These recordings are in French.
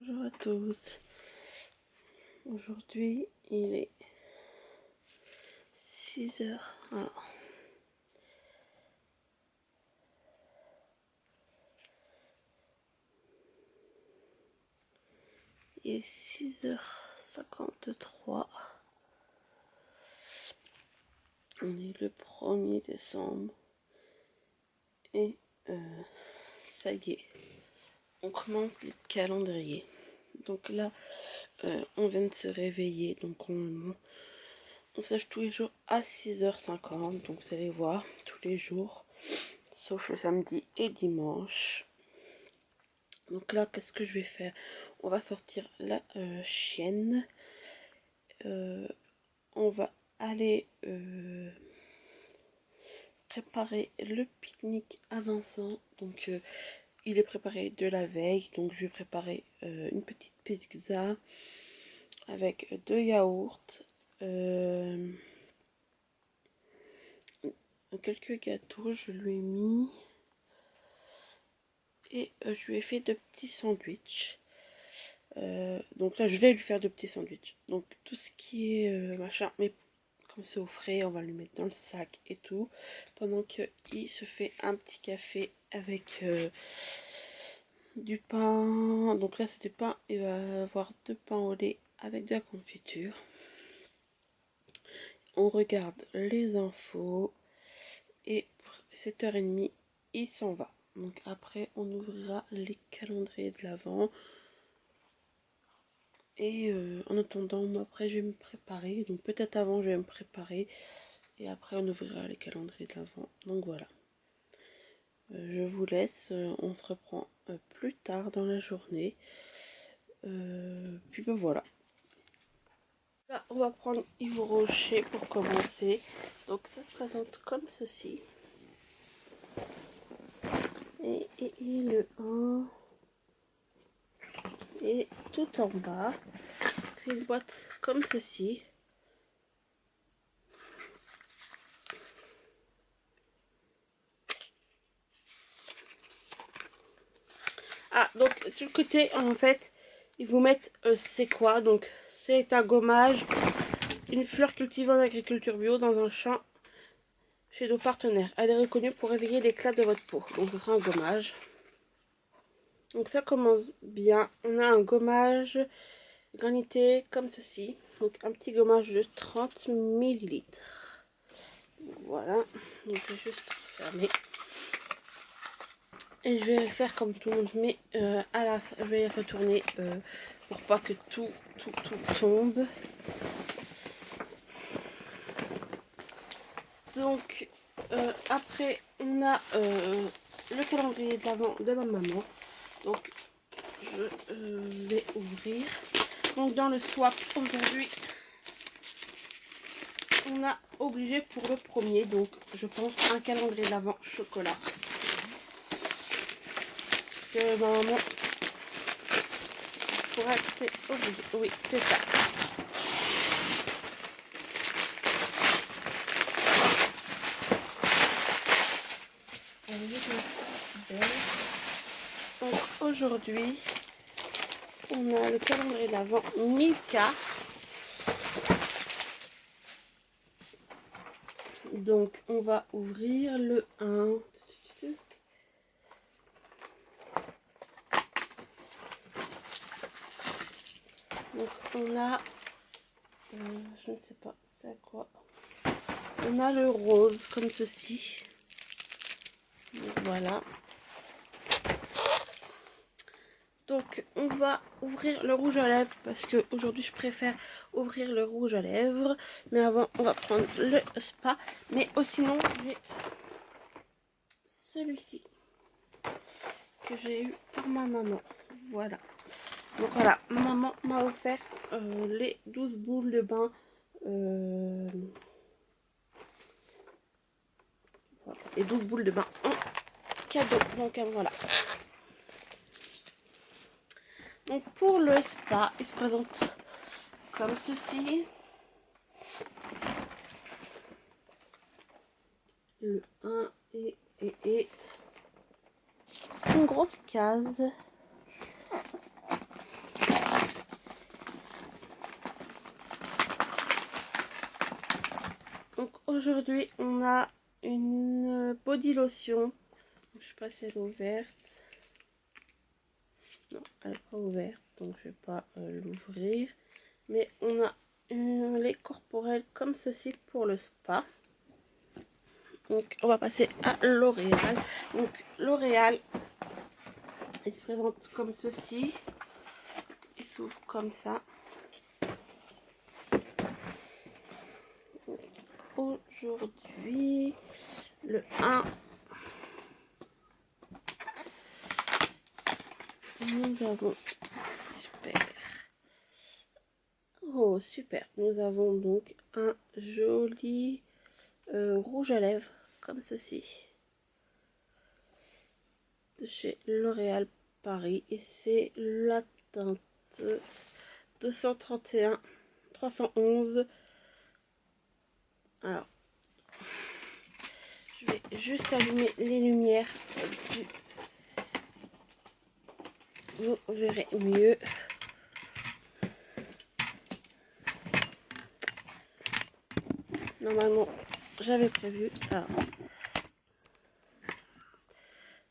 Bonjour à tous. Aujourd'hui, il est 6 heures. Alors, il est 6h53. On est le 1er décembre. Et ça y est, on commence le calendrier. Donc là, on vient de se réveiller. Donc on sèche tous les jours à 6h50. Donc vous allez voir, tous les jours, sauf le samedi et dimanche. Donc là, qu'est-ce que je vais faire? On va sortir la chienne. On va aller préparer le pique-nique à Vincent. Donc il est préparé de la veille. Donc je vais préparer une petite pizza avec 2 yaourts, quelques gâteaux je lui ai mis, et je lui ai fait de petits sandwichs. Donc là je vais lui faire de petits sandwichs. Donc tout ce qui est machin, mais comme c'est au frais, on va lui mettre dans le sac et tout, pendant qu'il se fait un petit café avec du pain. Donc là c'est du pain, il va avoir 2 pains au lait avec de la confiture. On regarde les infos et pour 7h30 il s'en va. Donc après on ouvrira les calendriers de l'Avent. Et en attendant, moi après je vais me préparer. Donc peut-être avant je vais me préparer. Et après on ouvrira les calendriers de l'Avent. Donc voilà. Je vous laisse. On se reprend plus tard dans la journée. Puis ben voilà. Là on va prendre Yves Rocher pour commencer. Donc ça se présente comme ceci. Et le 1 est tout en bas. C'est une boîte comme ceci. Ah, donc sur le côté, en fait, ils vous mettent c'est quoi? Donc c'est un gommage, une fleur cultivée en agriculture bio dans un champ chez nos partenaires. Elle est reconnue pour réveiller l'éclat de votre peau. Donc ce sera un gommage. Donc ça commence bien. On a un gommage granité comme ceci. Donc un petit gommage de 30 ml. Voilà. Donc je vais juste fermer. Et je vais le faire comme tout le monde, mais je vais retourner pour pas que tout tombe. Donc après on a le calendrier de l'Avent de ma maman. Donc je vais ouvrir. Donc dans le swap aujourd'hui, on a obligé pour le premier, donc je pense un calendrier de l'Avent chocolat. Que ma maman pour être c'est obligé. Oui, c'est ça. Donc aujourd'hui, on a le calendrier de l'Avent Milka. Donc on va ouvrir le 1. Donc on a, je ne sais pas c'est quoi. On a le rose comme ceci. Donc voilà. Donc on va ouvrir le rouge à lèvres parce que aujourd'hui je préfère ouvrir le rouge à lèvres. Mais avant on va prendre le spa. Mais sinon j'ai celui-ci que j'ai eu pour ma maman. Voilà. Donc voilà, ma maman m'a offert les 12 boules de bain. Les 12 boules de bain en cadeau. Donc voilà. Donc pour le spa, il se présente comme ceci. Le 1 et une grosse case. aujourd'hui on a une body lotion. Je sais pas si elle est ouverte. Non, elle n'est pas ouverte, donc je vais pas l'ouvrir. Mais on a un lait corporel comme ceci pour le spa. Donc on va passer à L'Oréal. Donc L'Oréal, il se présente comme ceci. Il s'ouvre comme ça. Aujourd'hui, le 1, nous avons super. Oh super, nous avons donc un joli rouge à lèvres comme ceci de chez L'Oréal Paris et c'est la teinte 231 311. Alors je vais juste allumer les lumières, vous verrez mieux. Normalement j'avais prévu. Alors,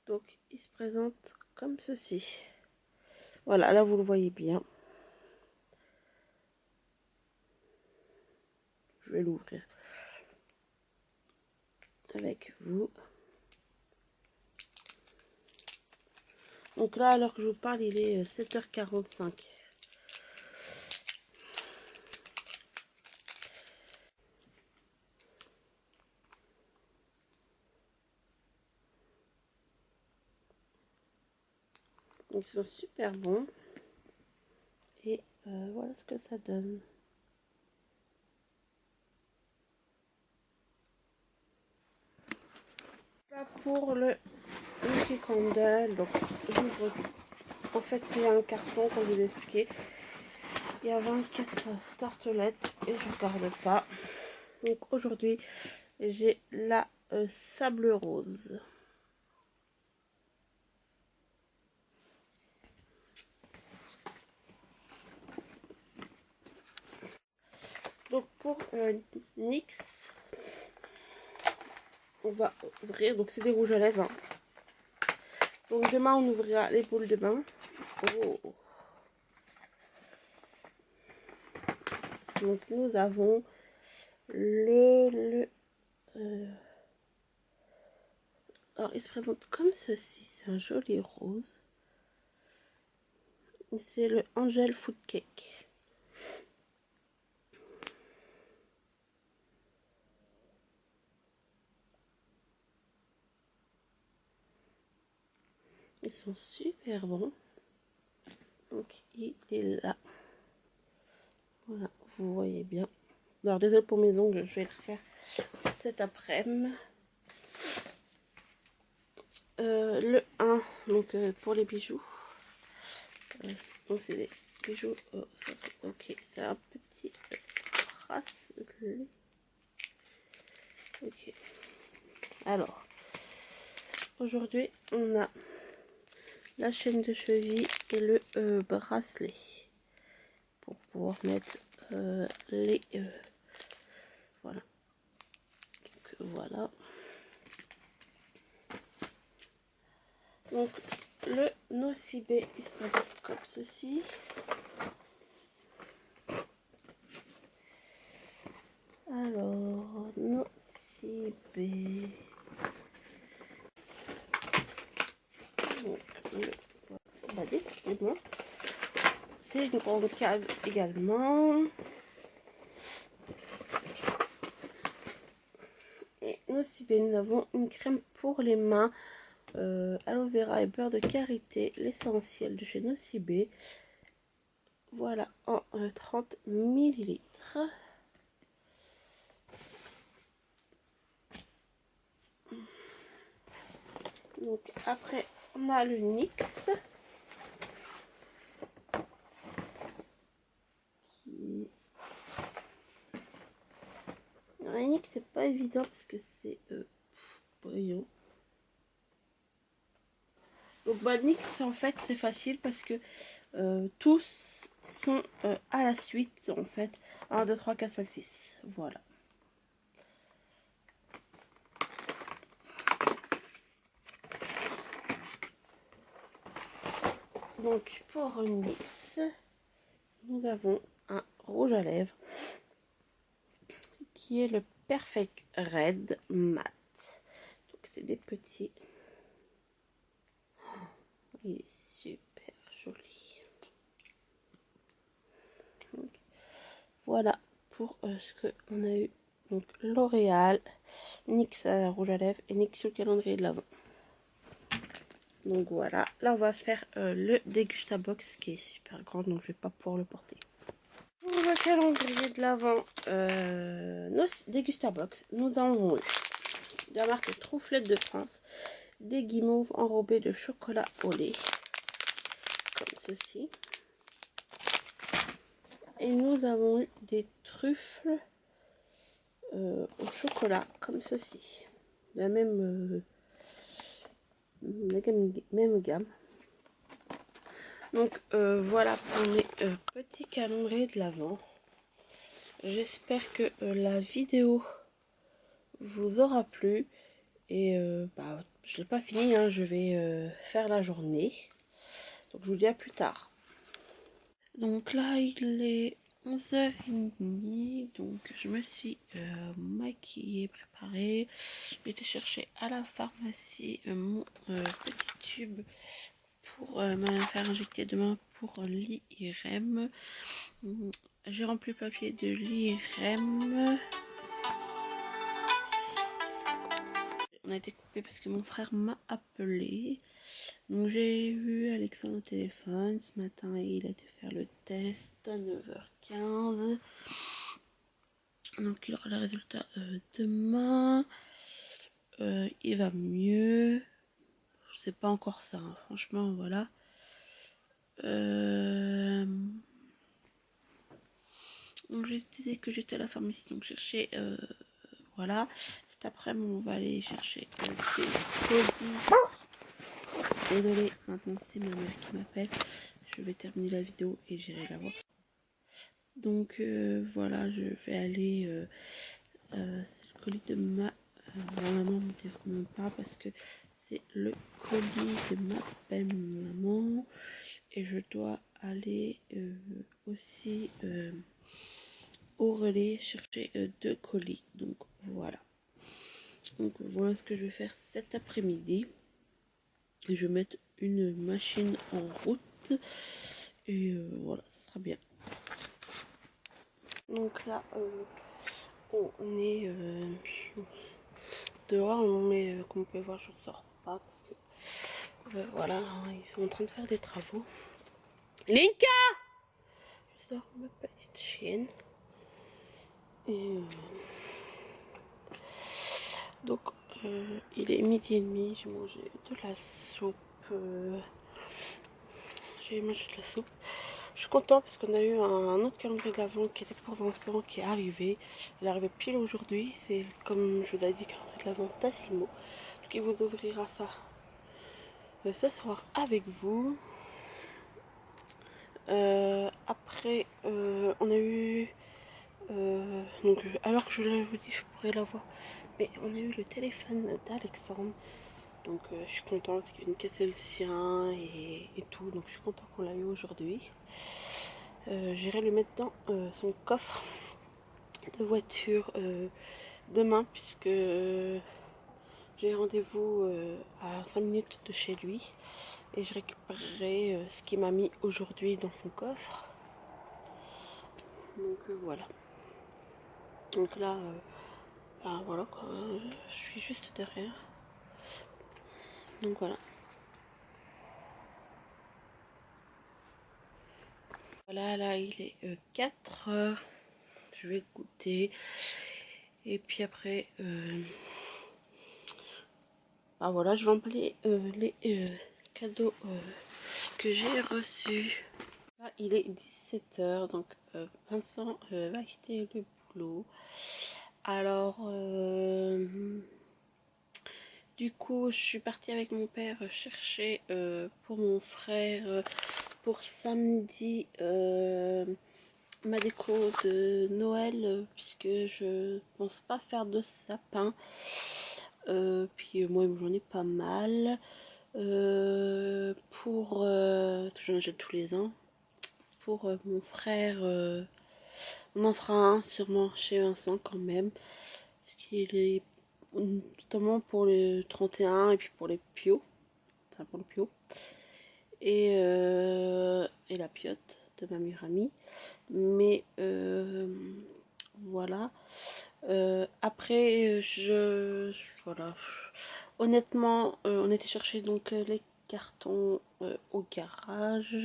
donc il se présente comme ceci. Voilà, là vous le voyez bien. Je vais l'ouvrir avec vous. Donc là, alors que je vous parle, il est 7h45. Donc ils sont super bons. Et voilà ce que ça donne. Là pour le Lucky Candle, donc j'ouvre. En fait c'est un carton comme je vous ai expliqué. Il y a 24 tartelettes et je ne regarde pas. Donc aujourd'hui j'ai la sable rose. Donc pour NYX, on va ouvrir, donc c'est des rouges à lèvres. Hein. Donc demain on ouvrira les boules de bain. Oh. Donc nous avons alors il se présente comme ceci, c'est un joli rose. C'est le Angel Food Cake. Ils sont super bons. Donc il est là. Voilà, vous voyez bien. Alors désolé pour mes ongles, je vais le faire cet après-midi. Le 1, donc pour les bijoux. Donc c'est des bijoux. Ok, c'est un petit bracelet. Ok. Alors, aujourd'hui, on a la chaîne de cheville et le bracelet pour pouvoir mettre les voilà. Donc voilà. Donc le nocibé il se présente comme ceci. Alors nocibé. Donc bah, décidément c'est une grande case également. Et nocibé, nous avons une crème pour les mains. Aloe vera et beurre de karité, l'essentiel de chez Nocibé. Voilà, en 30 ml. Donc après, on a le NYX. Le NYX, c'est pas évident parce que c'est brillant. Donc bah, NYX, en fait, c'est facile parce que tous sont à la suite, en fait. 1, 2, 3, 4, 5, 6. Voilà. Donc pour NYX, nous avons un rouge à lèvres qui est le Perfect Red Matte. Donc c'est des petits. Il est super joli. Donc, voilà pour ce qu'on a eu. Donc L'Oréal, NYX rouge à lèvres et NYX sur le calendrier de l'Avent. Donc voilà, là on va faire le Dégustabox qui est super grand, donc je vais pas pouvoir le porter. Pour le calendrier de l'Avent, nos Dégustabox, nous avons eu de la marque Trouflette de France des guimauves enrobés de chocolat au lait, comme ceci. Et nous avons eu des truffles au chocolat, comme ceci. De la même gamme. Donc voilà pour mes petits calendriers de l'Avent. J'espère que la vidéo vous aura plu. Et je n'ai pas fini, hein, je vais faire la journée. Donc je vous dis à plus tard. Donc là il est 11h30. Donc je me suis maquillée, préparée. J'ai été chercher à la pharmacie mon petit tube pour me faire injecter demain pour l'IRM. J'ai rempli le papier de l'IRM. On a été coupé parce que mon frère m'a appelé. Donc j'ai eu Alexandre au téléphone. Ce matin il a été faire le test à 9h15. Donc il aura le résultat demain. Il va mieux. Je sais pas encore ça, hein. Franchement voilà. Donc je disais que j'étais à la pharmacie, donc chercher voilà. Cet après-midi on va aller chercher des colis. Désolée, maintenant c'est ma mère qui m'appelle. Je vais terminer la vidéo et j'irai la voir. Donc voilà, je vais aller. C'est le colis de ma maman, me dit vraiment pas parce que c'est le colis de ma belle-maman. Et je dois aller aussi au relais chercher 2 colis. Donc voilà. Donc voilà ce que je vais faire cet après-midi. Je vais mettre une machine en route. Et voilà, ça sera bien. Donc là, on est dehors, mais comme vous pouvez voir, je ne sors pas parce que voilà, ils sont en train de faire des travaux. Linka! Je sors ma petite chienne. Et donc, il est 12h30, j'ai mangé de la soupe. J'ai mangé de la soupe. Je suis contente parce qu'on a eu un autre calendrier d'Avent qui était pour Vincent qui est arrivé. Il est arrivé pile aujourd'hui. C'est comme je vous avais dit, calendrier de l'Avent Tassimo. Donc il vous ouvrira ça ce soir avec vous. Après, on a eu... donc alors que je vous dis, je pourrais l'avoir. Mais on a eu le téléphone d'Alexandre. Donc je suis contente parce qu'il vient de casser le sien et tout. Donc je suis contente qu'on l'a eu aujourd'hui. J'irai le mettre dans son coffre de voiture demain puisque j'ai rendez-vous à 5 minutes de chez lui. Et je récupérerai ce qu'il m'a mis aujourd'hui dans son coffre. Donc voilà. Donc là, voilà quoi. Je suis juste derrière. Donc voilà. Voilà, là il est 4h. Je vais goûter. Et puis après, voilà, je vais emballer les cadeaux que j'ai reçus. Là, il est 17h, donc Vincent va quitter le boulot. Alors, du coup, je suis partie avec mon père chercher pour mon frère pour samedi ma déco de Noël puisque je pense pas faire de sapin. Puis moi j'en ai pas mal. J'en achète tous les ans. Pour mon frère, on en fera un sûrement chez Vincent quand même. Parce qu'il est notamment pour le 31 et puis pour les Pio. Enfin pour le Pio. Et la piote de ma meilleure amie. Mais voilà. Après, voilà. Honnêtement, on était chercher donc les cartons au garage.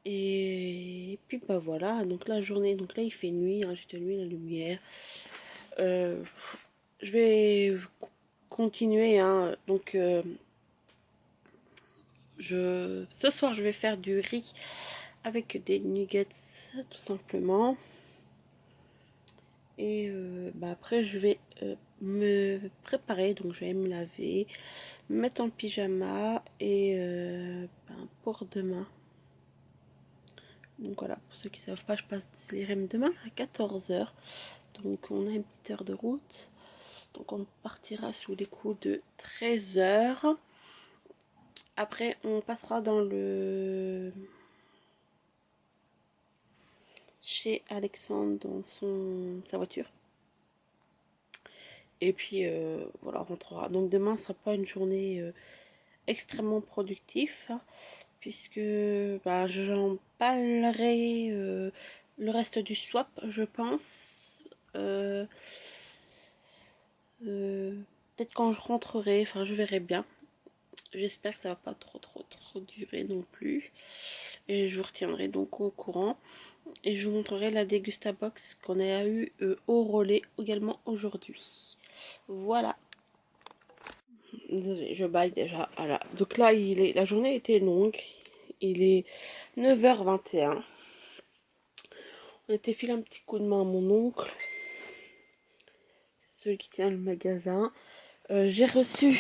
Et puis bah voilà, donc la journée, donc là il fait nuit, hein, j'ai allumé la lumière. Je vais continuer, hein, donc ce soir je vais faire du riz avec des nuggets tout simplement. Et bah après je vais me préparer, donc je vais me laver, me mettre en pyjama et pour demain. Donc voilà, pour ceux qui ne savent pas, je passe les REM demain à 14 h. Donc on a une petite heure de route. Donc on partira sous les coups de 13 h. Après on passera dans le... chez Alexandre dans sa voiture. Et puis voilà, on rentrera. Donc demain, ne sera pas une journée extrêmement productive, hein, puisque bah, j'en parlerai le reste du swap, je pense. Peut-être quand je rentrerai, enfin je verrai bien. J'espère que ça va pas trop durer non plus. Et je vous retiendrai donc au courant. Et je vous montrerai la Dégustabox qu'on a eu au relais également aujourd'hui. Voilà. Désolée, je baille déjà. Voilà. Donc là, la journée était longue. Il est 9 h 21. On était filé un petit coup de main à mon oncle, celui qui tient le magasin. J'ai reçu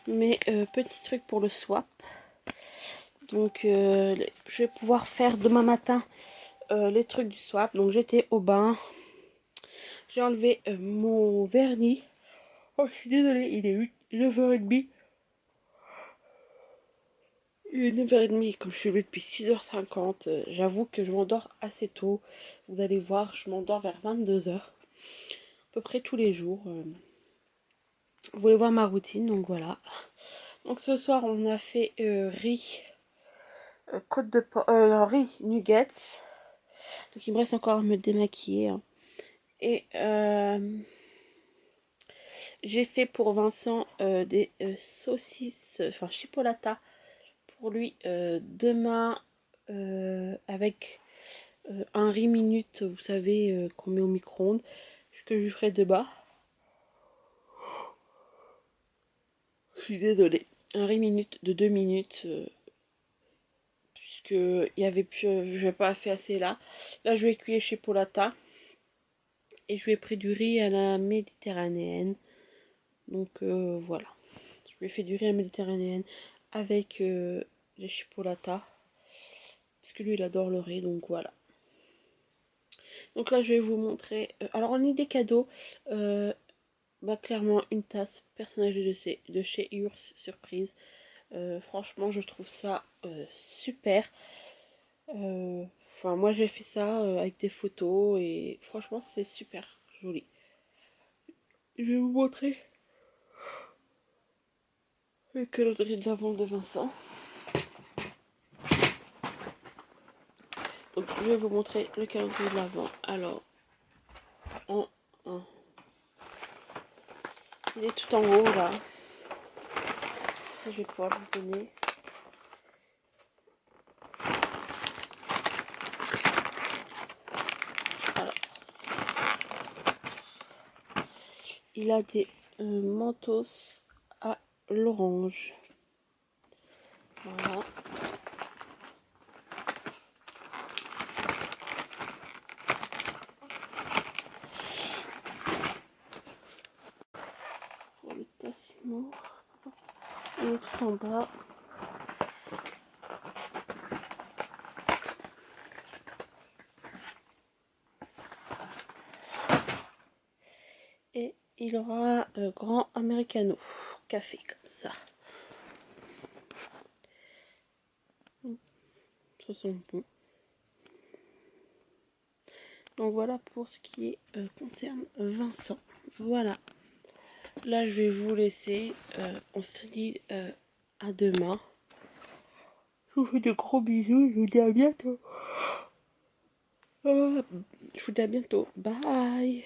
mes petits trucs pour le swap. Donc je vais pouvoir faire demain matin les trucs du swap. Donc j'étais au bain. J'ai enlevé mon vernis. Oh, je suis désolée, il est 9 h 30. Il est 9 h 30, comme je suis levée depuis 6 h 50. J'avoue que je m'endors assez tôt. Vous allez voir, je m'endors vers 22 h. À peu près tous les jours. Vous voulez voir ma routine, donc voilà. Donc ce soir, on a fait riz, côte de porc, riz, nuggets. Donc il me reste encore à me démaquiller, hein. Et j'ai fait pour Vincent des saucisses, enfin chipolata pour lui demain avec un riz minute, vous savez, qu'on met au micro-ondes, ce que je ferai demain. Je suis désolée. Un riz minute de 2 minutes, puisque il y avait plus, je n'ai pas fait assez là. Là, je vais cuire chez Polata. Et je lui ai pris du riz à la méditerranéenne. Donc voilà. Je lui ai fait du riz à la méditerranéenne avec les chipolatas. Parce que lui, il adore le riz, donc voilà. Donc là, je vais vous montrer. Alors, on a des cadeaux. Bah, clairement, une tasse personnalisée de chez Urs Surprise. Franchement, je trouve ça super. Enfin, moi, j'ai fait ça avec des photos et franchement, c'est super joli. Je vais vous montrer le calendrier de l'Avent de Vincent. Donc, je vais vous montrer le calendrier de l'Avent. Alors, il est tout en haut là. Je vais pouvoir vous donner. Alors, il a des mentos à l'orange. Voilà. Pour le Tassimo. Il est tout en bas. Et il aura grand americano. café comme ça. Ça sent bon. Donc voilà pour ce qui concerne Vincent. Voilà. Là, je vais vous laisser. On se dit à demain. Je vous fais de gros bisous. Je vous dis à bientôt. Je vous dis à bientôt. Bye.